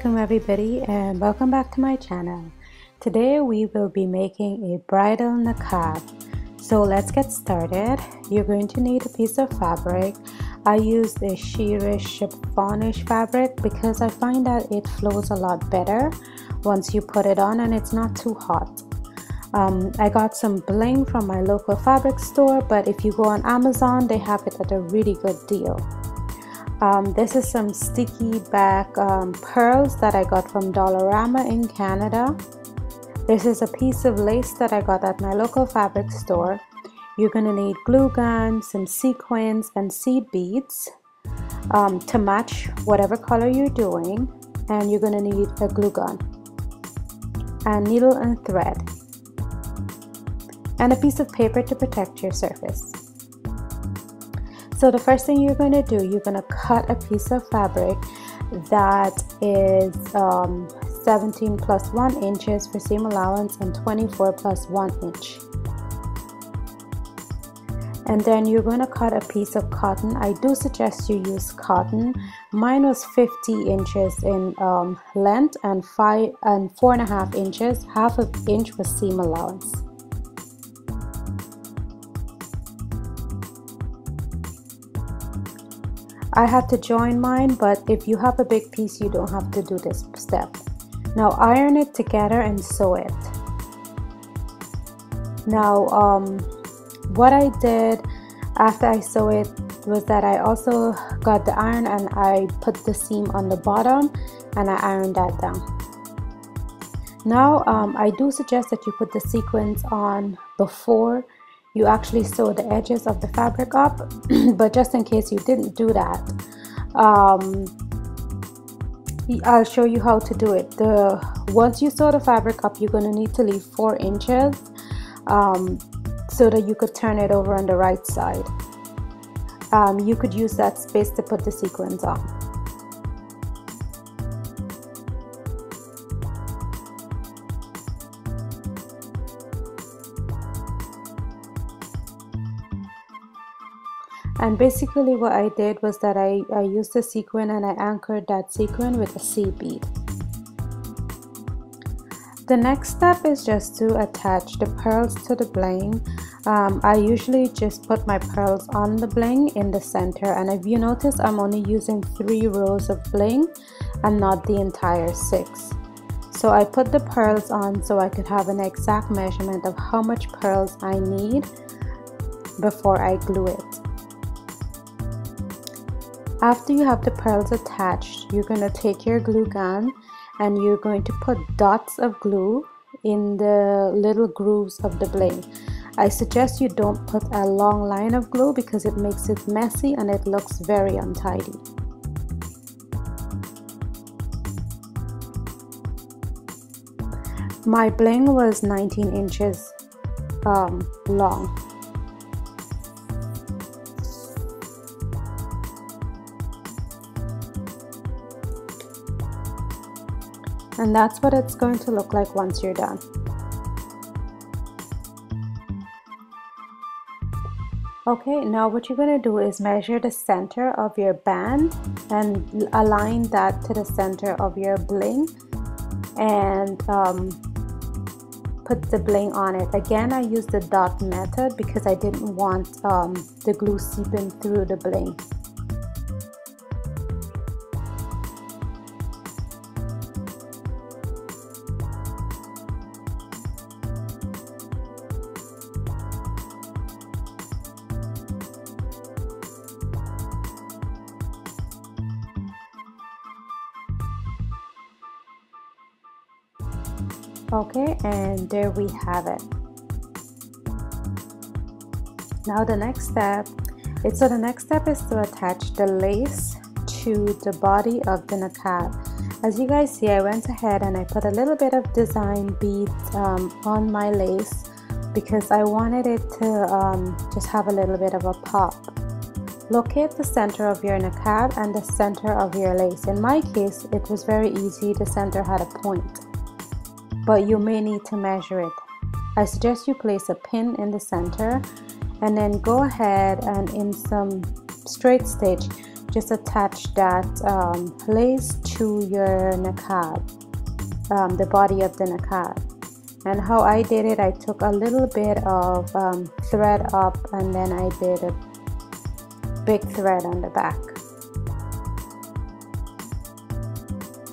alaikum everybody, and welcome back to my channel. Today we will be making a bridal niqab. So let's get started. You're going to need a piece of fabric. I used a sheerish chiffonish fabric because I find that it flows a lot better once you put it on and it's not too hot. I got some bling from my local fabric store, but if you go on Amazon they have it at a really good deal. This is some sticky back pearls that I got from Dollarama in Canada. This is a piece of lace that I got at my local fabric store. You're going to need glue gun, some sequins and seed beads to match whatever color you're doing, and you're going to need a glue gun and needle and thread and a piece of paper to protect your surface. So the first thing you're going to do, you're going to cut a piece of fabric that is 17 plus 1 inches for seam allowance and 24 plus 1 inch. And then you're going to cut a piece of cotton. I do suggest you use cotton. Mine was 50 inches in length and 4.5 inches. Half an inch was seam allowance. I had to join mine, but if you have a big piece you don't have to do this step. Now iron it together and sew it. Now what I did after I sew it was that I also got the iron and I put the seam on the bottom and I ironed that down. Now I do suggest that you put the sequins on before you actually sew the edges of the fabric up, but just in case you didn't do that, I'll show you how to do it. Once you sew the fabric up, you're going to need to leave 4 inches so that you could turn it over on the right side. You could use that space to put the sequins on. And basically what I did was that I used a sequin and I anchored that sequin with a seed bead. The next step is just to attach the pearls to the bling. I usually just put my pearls on the bling in the center, and if you notice I'm only using 3 rows of bling and not the entire 6. So I put the pearls on so I could have an exact measurement of how much pearls I need before I glue it. After you have the pearls attached, you're going to take your glue gun and you're going to put dots of glue in the little grooves of the bling. I suggest you don't put a long line of glue because it makes it messy and it looks very untidy. My bling was 19 inches long. And that's what it's going to look like once you're done. Okay, now what you're going to do is measure the center of your band and align that to the center of your bling and put the bling on it. Again, I used the dot method because I didn't want the glue seeping through the bling. Okay, and there we have it. Now the next step is to attach the lace to the body of the niqab. As you guys see, I went ahead and I put a little bit of design beads on my lace because I wanted it to just have a little bit of a pop. Locate the center of your niqab and the center of your lace. In my case, it was very easy. The center had a point, but you may need to measure it. I suggest you place a pin in the center and then go ahead and in some straight stitch just attach that lace to your niqab, the body of the niqab. And how I did it, I took a little bit of thread up and then I did a big thread on the back.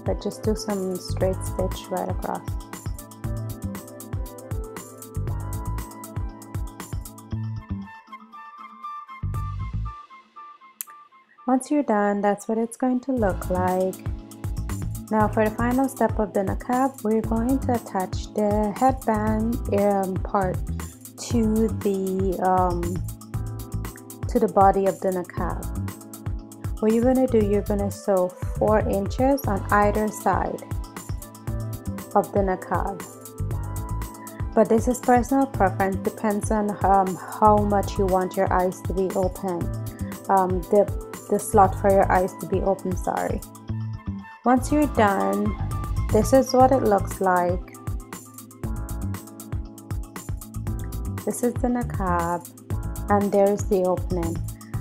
But just do some straight stitch right across. Once you're done, that's what it's going to look like. Now for the final step of the niqab, we're going to attach the headband part to the body of the niqab. What you're going to do, you're going to sew 4 inches on either side of the niqab. But this is personal preference, depends on how much you want your eyes to be open, the slot for your eyes to be open, sorry. Once you're done, this is what it looks like. This is the niqab and there's the opening.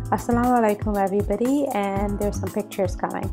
Assalamu alaikum everybody, and there's some pictures coming.